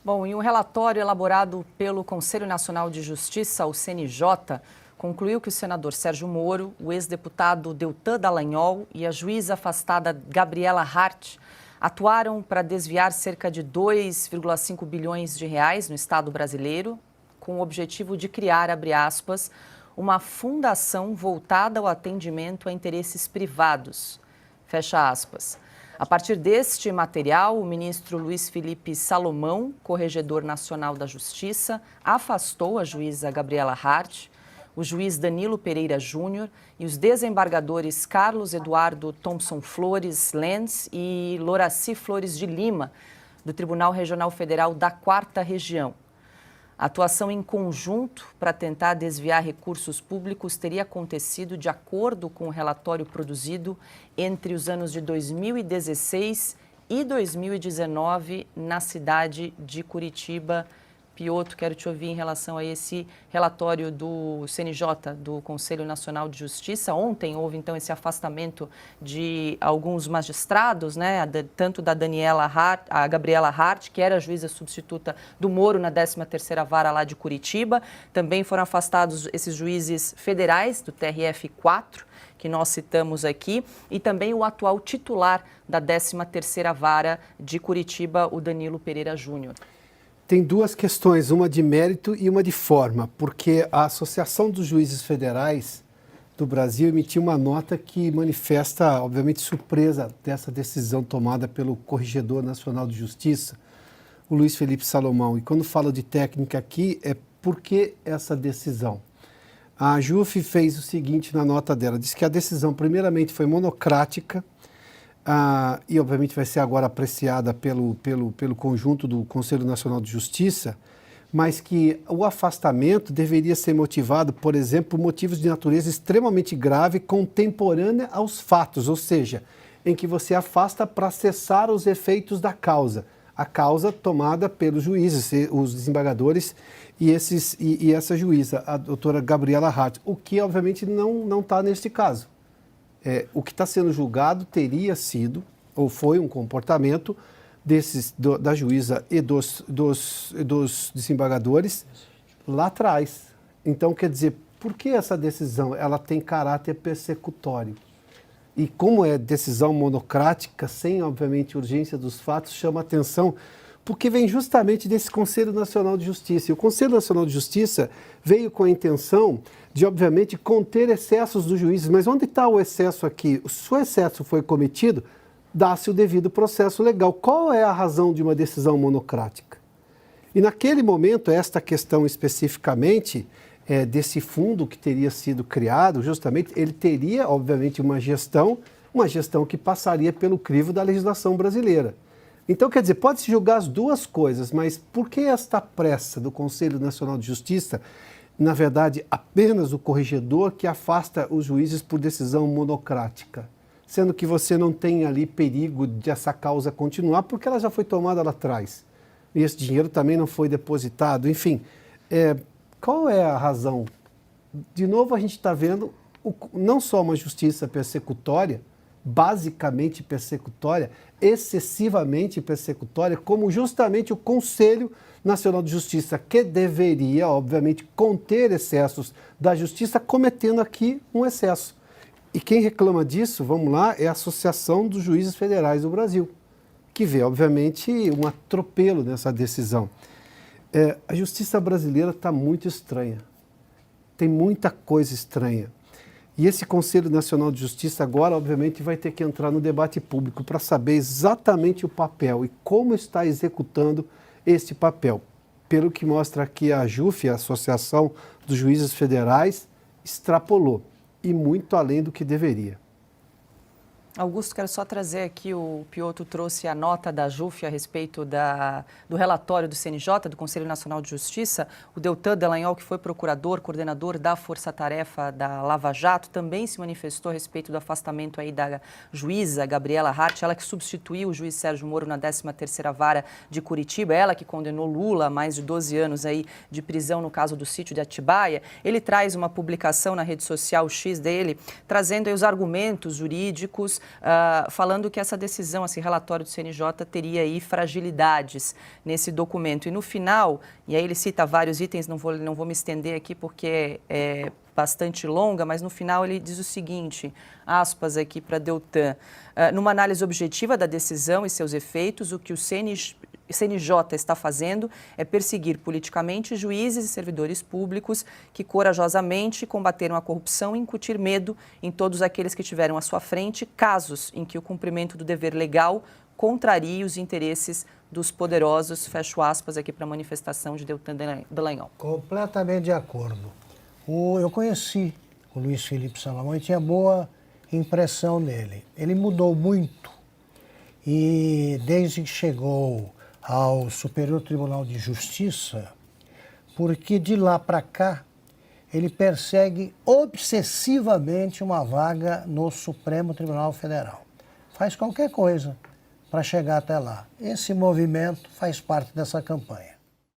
Bom, em um relatório elaborado pelo Conselho Nacional de Justiça, o CNJ, concluiu que o senador Sérgio Moro, o ex-deputado Deltan Dallagnol e a juíza afastada Gabriela Hart atuaram para desviar cerca de 2,5 bilhões de reais no Estado brasileiro, com o objetivo de criar, abre aspas, uma fundação voltada ao atendimento a interesses privados, fecha aspas. A partir deste material, o ministro Luiz Felipe Salomão, corregedor nacional da Justiça, afastou a juíza Gabriela Hart, o juiz Danilo Pereira Júnior e os desembargadores Carlos Eduardo Thompson Flores Lenz e Loraci Flores de Lima, do Tribunal Regional Federal da 4ª Região. A atuação em conjunto para tentar desviar recursos públicos teria acontecido de acordo com o relatório produzido entre os anos de 2016 e 2019 na cidade de Curitiba. Piotr, quero te ouvir em relação a esse relatório do CNJ, do Conselho Nacional de Justiça. Ontem houve, então, esse afastamento de alguns magistrados, né? Tanto da a Gabriela Hart, que era a juíza substituta do Moro na 13ª Vara lá de Curitiba. Também foram afastados esses juízes federais do TRF4, que nós citamos aqui, e também o atual titular da 13ª Vara de Curitiba, o Danilo Pereira Júnior. Tem duas questões, uma de mérito e uma de forma, porque a Associação dos Juízes Federais do Brasil emitiu uma nota que manifesta, obviamente, surpresa dessa decisão tomada pelo Corregedor Nacional de Justiça, o Luiz Felipe Salomão. E quando falo de técnica aqui, é por que essa decisão? A JUF fez o seguinte na nota dela, diz que a decisão, primeiramente, foi monocrática, e obviamente vai ser agora apreciada pelo conjunto do Conselho Nacional de Justiça, mas que o afastamento deveria ser motivado, por exemplo, por motivos de natureza extremamente grave, contemporânea aos fatos, ou seja, em que você afasta para cessar os efeitos da causa, a causa tomada pelos juízes, os desembargadores e essa juíza, a doutora Gabriela Hart, o que obviamente não está neste caso. O que está sendo julgado teria sido, ou foi um comportamento da juíza e dos desembargadores lá atrás. Então, quer dizer, por que essa decisão? Ela tem caráter persecutório. E como é decisão monocrática, sem, obviamente, urgência dos fatos, chama atenção, porque vem justamente desse Conselho Nacional de Justiça. E o Conselho Nacional de Justiça veio com a intenção de, obviamente, conter excessos dos juízes. Mas onde está o excesso aqui? Se o excesso foi cometido, dá-se o devido processo legal. Qual é a razão de uma decisão monocrática? E naquele momento, esta questão especificamente desse fundo que teria sido criado, justamente, ele teria, obviamente, uma gestão que passaria pelo crivo da legislação brasileira. Então, quer dizer, pode-se julgar as duas coisas, mas por que esta pressa do Conselho Nacional de Justiça, na verdade, apenas o corregedor que afasta os juízes por decisão monocrática? Sendo que você não tem ali perigo de essa causa continuar, porque ela já foi tomada lá atrás. E esse dinheiro também não foi depositado. Enfim, qual é a razão? De novo, a gente está vendo não só uma justiça persecutória, basicamente persecutória, excessivamente persecutória, como justamente o Conselho Nacional de Justiça, que deveria, obviamente, conter excessos da justiça, cometendo aqui um excesso. E quem reclama disso, vamos lá, é a Associação dos Juízes Federais do Brasil, que vê, obviamente, um atropelo nessa decisão. A justiça brasileira está muito estranha. Tem muita coisa estranha. E esse Conselho Nacional de Justiça agora, obviamente, vai ter que entrar no debate público para saber exatamente o papel e como está executando este papel. Pelo que mostra aqui a JUF, a Associação dos Juízes Federais, extrapolou e muito além do que deveria. Augusto, quero só trazer aqui, o Piotr trouxe a nota da JUF a respeito do relatório do CNJ, do Conselho Nacional de Justiça. O Deltan Dallagnol, que foi procurador, coordenador da Força-Tarefa da Lava Jato, também se manifestou a respeito do afastamento aí da juíza Gabriela Hart, ela que substituiu o juiz Sérgio Moro na 13ª Vara de Curitiba, ela que condenou Lula a mais de 12 anos aí de prisão no caso do sítio de Atibaia. Ele traz uma publicação na rede social X dele, trazendo aí os argumentos jurídicos falando que essa decisão, esse relatório do CNJ teria aí fragilidades nesse documento. E no final, e aí ele cita vários itens, não vou me estender aqui porque é bastante longa, mas no final ele diz o seguinte, aspas aqui para Deltan, numa análise objetiva da decisão e seus efeitos, o que o CNJ está fazendo é perseguir politicamente juízes e servidores públicos que corajosamente combateram a corrupção e incutir medo em todos aqueles que tiveram à sua frente casos em que o cumprimento do dever legal contrarie os interesses dos poderosos, fecho aspas aqui para a manifestação de Deltan Dallagnol. Completamente de acordo. Eu conheci o Luiz Felipe Salomão e tinha boa impressão nele. Ele mudou muito e desde que chegou ao Superior Tribunal de Justiça, porque de lá para cá ele persegue obsessivamente uma vaga no Supremo Tribunal Federal. Faz qualquer coisa para chegar até lá. Esse movimento faz parte dessa campanha.